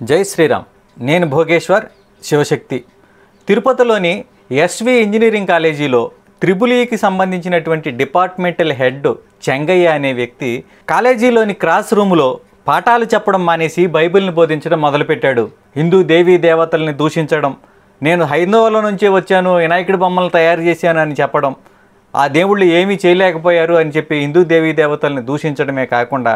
జై శ్రీరామ్. నేను భోగేశ్వర్ శివశక్తి. తిరుపతిలోని ఎస్వి ఇంజనీరింగ్ కాలేజీలో త్రిబులీకి సంబంధించినటువంటి డిపార్ట్మెంటల్ హెడ్ చెంగయ్య అనే వ్యక్తి కాలేజీలోని క్లాస్ రూములో పాఠాలు చెప్పడం మానేసి బైబిల్ని బోధించడం మొదలుపెట్టాడు. హిందూ దేవీ దేవతల్ని దూషించడం, నేను హైందవుల నుంచే వచ్చాను, వినాయకుడి బొమ్మలు తయారు చేశాను అని చెప్పడం, ఆ దేవుళ్ళు ఏమీ చేయలేకపోయారు అని చెప్పి హిందూ దేవీ దేవతల్ని దూషించడమే కాకుండా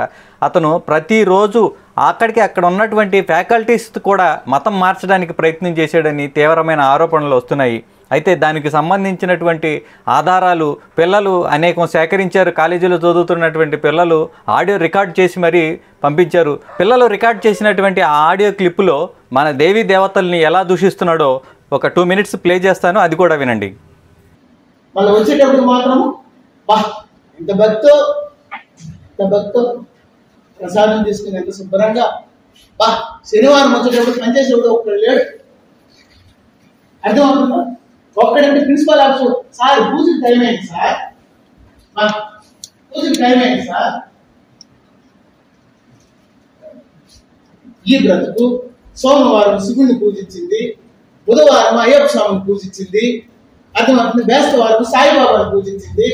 అతను ప్రతిరోజు అక్కడ ఉన్నటువంటి ఫ్యాకల్టీస్ కూడా మతం మార్చడానికి ప్రయత్నం చేశాడని తీవ్రమైన ఆరోపణలు వస్తున్నాయి. అయితే దానికి సంబంధించినటువంటి ఆధారాలు పిల్లలు అనేకం సేకరించారు. కాలేజీలో చదువుతున్నటువంటి పిల్లలు ఆడియో రికార్డ్ చేసి మరీ పంపించారు. పిల్లలు రికార్డ్ చేసినటువంటి ఆ ఆడియో క్లిప్పులో మన దేవీ దేవతల్ని ఎలా దూషిస్తున్నాడో ఒక 2 minutes ప్లే చేస్తాను, అది కూడా వినండి. మళ్ళీ వచ్చేటప్పుడు మాత్రం ఇంత భక్తో ప్రసాదం తీసుకుని ఎంత శుభ్రంగా శనివారం వచ్చేటప్పుడు పనిచేసేవాడు ఒక్కడు లేడు. అర్థమవుతుందా? ఒక్కడంటే ప్రిన్సిపల్ ఆఫీసర్, సార్ పూజకి టైం అయింది సార్, పూజకి టైం అయింది సార్. ఈ బ్రతుకు సోమవారం శివుడిని పూజించింది, బుధవారం అయ్యప్ప స్వామిని పూజించింది, అర్థమవుతుంది, బేస్తవారం సాయిబాబాను పూజించింది,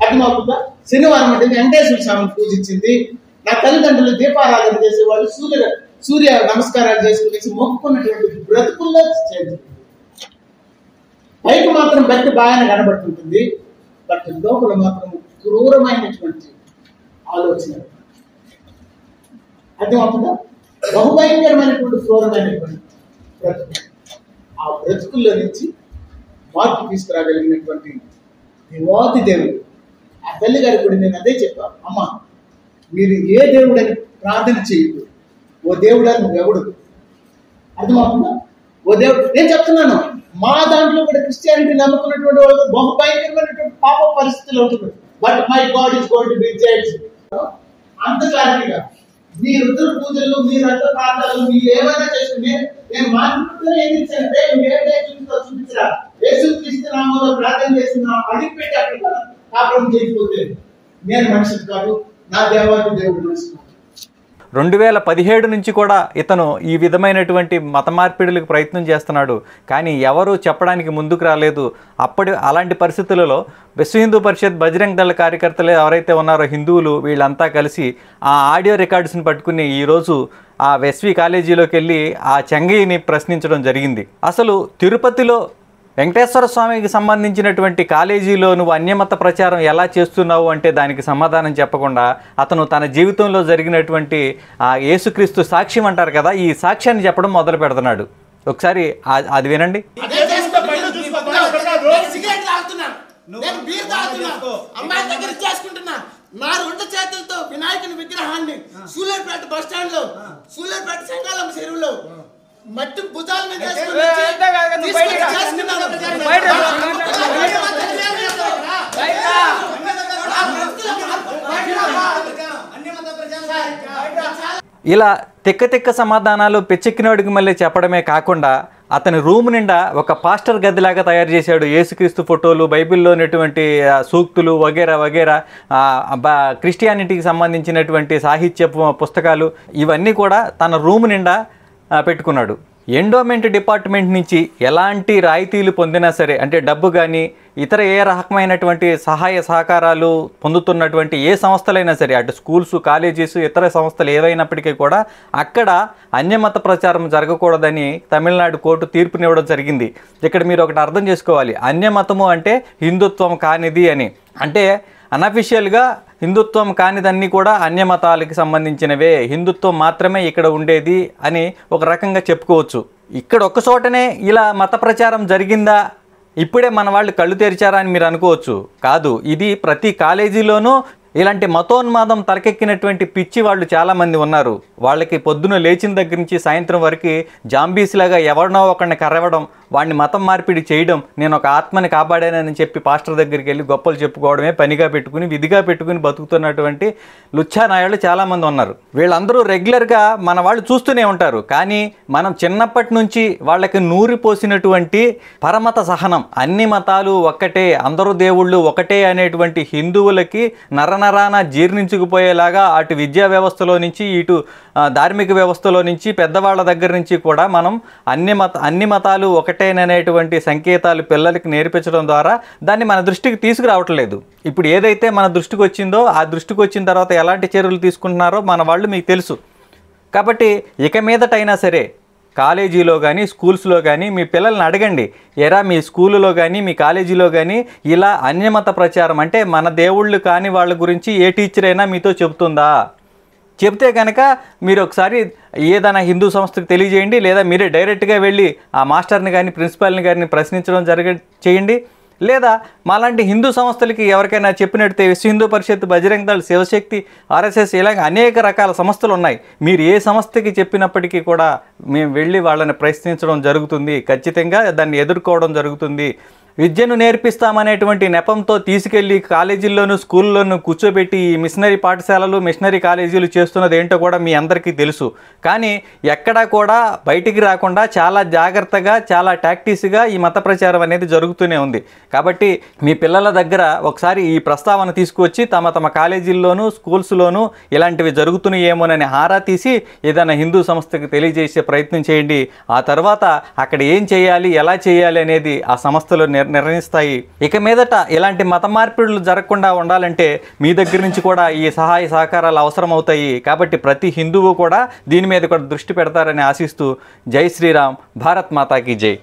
అర్థమవుతుందా, శనివారం అంటే వెంకటేశ్వర స్వామిని పూజించింది. నా తల్లిదండ్రులు దీపారాధన చేసేవాళ్ళు సూర్య నమస్కారాలు చేసుకునేసి మొక్కుకున్నటువంటి బ్రతుకుల్లో చేస్తుంది. పైకి మాత్రం భక్తి బాగానే కనబడుతుంటుంది, బట్ లోపల మాత్రం క్రూరమైనటువంటి ఆలోచన. అర్థమవుతుందా? బహుభయంకరమైనటువంటి క్రూరమైనటువంటి బ్రతుకు. ఆ బ్రతుకుల్లో నుంచి మార్పు తీసుకురాగలిగినటువంటి దేవాది దేవుడు. ఆ తల్లి గారికి కూడా నేను అదే చెప్పాను, అమ్మ మీరు ఏ దేవుడని ప్రార్థన చేయదు, ఓ దేవుడా నువ్వెవడు. అర్థమవుతుందా? ఓ దేవుడు నేను చెప్తున్నాను, మా దాంట్లో కూడా క్రిస్టియానిటీ నమ్ముకున్నటువంటి వాళ్ళు బహుభయంకరమైనటువంటి పాప పరిస్థితులు ఉంటుంది. But my God is going to be judge. అంత క్లారిటీగా మీ రుద్ర పూజలు, మీ రక్త ప్రాంతాలు, మీరు ఏమైనా చేసుకుని నేను మాట్లాడుతూనే ఏం ఇచ్చానంటే ఏదైతే చూపించరా యేసు క్రీస్తు నామంలో ప్రార్థన చేస్తున్నా అడిగి పెట్టి అక్కడ కాపురం చేయకపోతే నేను మనిషిని కాదు, నా దేవాది దేవుడు మనిషి. 2017 నుంచి కూడా ఇతను ఈ విధమైనటువంటి మత మార్పిడులకు ప్రయత్నం చేస్తున్నాడు, కానీ ఎవరూ చెప్పడానికి ముందుకు రాలేదు. అలాంటి పరిస్థితులలో విశ్వ హిందూ పరిషత్, బజరంగ్ దళ కార్యకర్తలు ఎవరైతే ఉన్నారో హిందువులు, వీళ్ళంతా కలిసి ఆ ఆడియో రికార్డ్స్ని పట్టుకుని ఈరోజు ఆ ఎస్వి కాలేజీలోకి వెళ్ళి ఆ చెంగయ్యని ప్రశ్నించడం జరిగింది. అసలు తిరుపతిలో వెంకటేశ్వర స్వామికి సంబంధించినటువంటి కాలేజీలో నువ్వు అన్యమత ప్రచారం ఎలా చేస్తున్నావు అంటే దానికి సమాధానం చెప్పకుండా అతను తన జీవితంలో జరిగినటువంటి ఆ యేసుక్రీస్తు సాక్ష్యం అంటారు కదా, ఈ సాక్ష్యాన్ని చెప్పడం మొదలు పెడుతున్నాడు. ఒకసారి అది వినండి. నా 2 చేతులతో వినాయకుని విగ్రహాన్ని సూలేపేట బస్ స్టాండ్ లో, సూలేపేట సంగాలం చెరువులో మట్టి భుజాల మీద ఇలా తిక్క సమాధానాలు పిచ్చెక్కినోడికి మళ్ళీ చెప్పడమే కాకుండా అతని రూమ్ నిండా ఒక పాస్టర్ గదిలాగా తయారు చేశాడు. యేసుక్రీస్తు ఫోటోలు, బైబిల్లోనటువంటి సూక్తులు వగేరా క్రిస్టియానిటీకి సంబంధించినటువంటి సాహిత్య పుస్తకాలు ఇవన్నీ కూడా తన రూమ్ నిండా పెట్టుకున్నాడు. ఎండోమెంట్ డిపార్ట్మెంట్ నుంచి ఎలాంటి రాయితీలు పొందినా సరే, అంటే డబ్బు కానీ ఇతర ఏ రకమైనటువంటి సహాయ సహకారాలు పొందుతున్నటువంటి ఏ సంస్థలైనా సరే, అటు స్కూల్స్, కాలేజెస్, ఇతర సంస్థలు ఏవైనప్పటికీ కూడా అక్కడ అన్యమత ప్రచారం జరగకూడదని తమిళనాడు కోర్టు తీర్పునివ్వడం జరిగింది. ఇక్కడ మీరు ఒకటి అర్థం చేసుకోవాలి, అన్యమతము అంటే హిందుత్వం కానిది అని. అంటే అనఫిషియల్గా హిందుత్వం కానిదన్నీ కూడా అన్యమతాలకి సంబంధించినవే, హిందుత్వం మాత్రమే ఇక్కడ ఉండేది అని ఒక రకంగా చెప్పుకోవచ్చు. ఇక్కడ ఒక్క చోటనే ఇలా మత ప్రచారం జరిగిందా, ఇప్పుడే మన వాళ్ళు కళ్ళు తెరిచారా అని మీరు అనుకోవచ్చు. కాదు, ఇది ప్రతి కాలేజీలోనూ ఇలాంటి మతోన్మాదం తలకెక్కినటువంటి పిచ్చి వాళ్ళు చాలామంది ఉన్నారు. వాళ్ళకి పొద్దున లేచిన దగ్గర నుంచి సాయంత్రం వరకు జాంబీస్ లాగా ఎవరినో ఒకరిని కరవడం, వాడిని మతం మార్పిడి చేయడం, నేను ఒక ఆత్మని కాపాడానని చెప్పి పాస్టర్ దగ్గరికి వెళ్ళి గొప్పలు చెప్పుకోవడమే పనిగా పెట్టుకుని విధిగా పెట్టుకుని బతుకుతున్నటువంటి లుచ్చానాయాళ్ళు చాలామంది ఉన్నారు. వీళ్ళందరూ రెగ్యులర్గా మన వాళ్ళు చూస్తూనే ఉంటారు. కానీ మనం చిన్నప్పటి నుంచి వాళ్ళకి నూరిపోసినటువంటి పరమత సహనం, అన్ని మతాలు ఒక్కటే, అందరూ దేవుళ్ళు ఒకటే అనేటువంటి హిందువులకి నరనరాన జీర్ణించుకుపోయేలాగా అటు విద్యా వ్యవస్థలో నుంచి ఇటు ధార్మిక వ్యవస్థలో నుంచి పెద్దవాళ్ళ దగ్గర నుంచి కూడా మనం అన్ని మతాలు ఒకటేననేటువంటి సంకేతాలు పిల్లలకి నేర్పించడం ద్వారా దాన్ని మన దృష్టికి తీసుకురావట్లేదు. ఇప్పుడు ఏదైతే మన దృష్టికి వచ్చిందో ఆ దృష్టికి వచ్చిన తర్వాత ఎలాంటి చర్యలు తీసుకుంటున్నారో మన వాళ్ళు మీకు తెలుసు. కాబట్టి ఇక మీదటైనా సరే కాలేజీలో కానీ స్కూల్స్లో కానీ మీ పిల్లల్ని అడగండి, ఎరా మీ స్కూలులో కానీ మీ కాలేజీలో కానీ ఇలా అన్యమత ప్రచారం అంటే మన దేవుళ్ళు కాని వాళ్ళ గురించి ఏ టీచర్ అయినా మీతో చెబుతుందా? చెప్తే కనుక మీరు ఒకసారి ఏదైనా హిందూ సంస్థకు తెలియజేయండి, లేదా మీరే డైరెక్ట్గా వెళ్ళి ఆ మాస్టర్ని కానీ ప్రిన్సిపాల్ని కానీ ప్రశ్నించడం చేయండి. లేదా మాలాంటి హిందూ సంస్థలకి ఎవరికైనా చెప్పినట్టే విశ్వ హిందూ పరిషత్, బజరంగ్ దళ్, శివశక్తి, ఆర్ఎస్ఎస్ ఇలాగ అనేక రకాల సంస్థలు ఉన్నాయి. మీరు ఏ సంస్థకి చెప్పినప్పటికీ కూడా మేము వెళ్ళి వాళ్ళని ప్రశ్నించడం జరుగుతుంది, ఖచ్చితంగా దాన్ని ఎదుర్కోవడం జరుగుతుంది. విద్యను నేర్పిస్తామనేటువంటి నెపంతో తీసుకెళ్ళి కాలేజీల్లోనూ స్కూల్లోనూ కూర్చోబెట్టి ఈ మిషనరీ పాఠశాలలు మిషనరీ కాలేజీలు చేస్తున్నది ఏంటో కూడా మీ అందరికీ తెలుసు. కానీ ఎక్కడా కూడా బయటికి రాకుండా చాలా జాగ్రత్తగా చాలా టాక్టీస్గా ఈ మత ప్రచారం అనేది జరుగుతూనే ఉంది. కాబట్టి మీ పిల్లల దగ్గర ఒకసారి ఈ ప్రస్తావన తీసుకువచ్చి తమ కాలేజీల్లోనూ స్కూల్స్లోనూ ఇలాంటివి జరుగుతున్నాయేమోనని ఆరా తీసి ఏదైనా హిందూ సంస్థకి తెలియజేసే ప్రయత్నం చేయండి. ఆ తర్వాత అక్కడ ఏం చేయాలి ఎలా చేయాలి అనేది ఆ సంస్థలు నిర్ణయిస్తాయి. ఇక మీదట ఇలాంటి మత మార్పిడులు జరగకుండా ఉండాలంటే మీ దగ్గర నుంచి కూడా ఈ సహాయ సహకారాలు అవసరం అవుతాయి. కాబట్టి ప్రతి హిందువు కూడా దీని మీద కూడా దృష్టి పెడతారని ఆశిస్తూ జై శ్రీరామ్, భారత్ మాతాకి జై.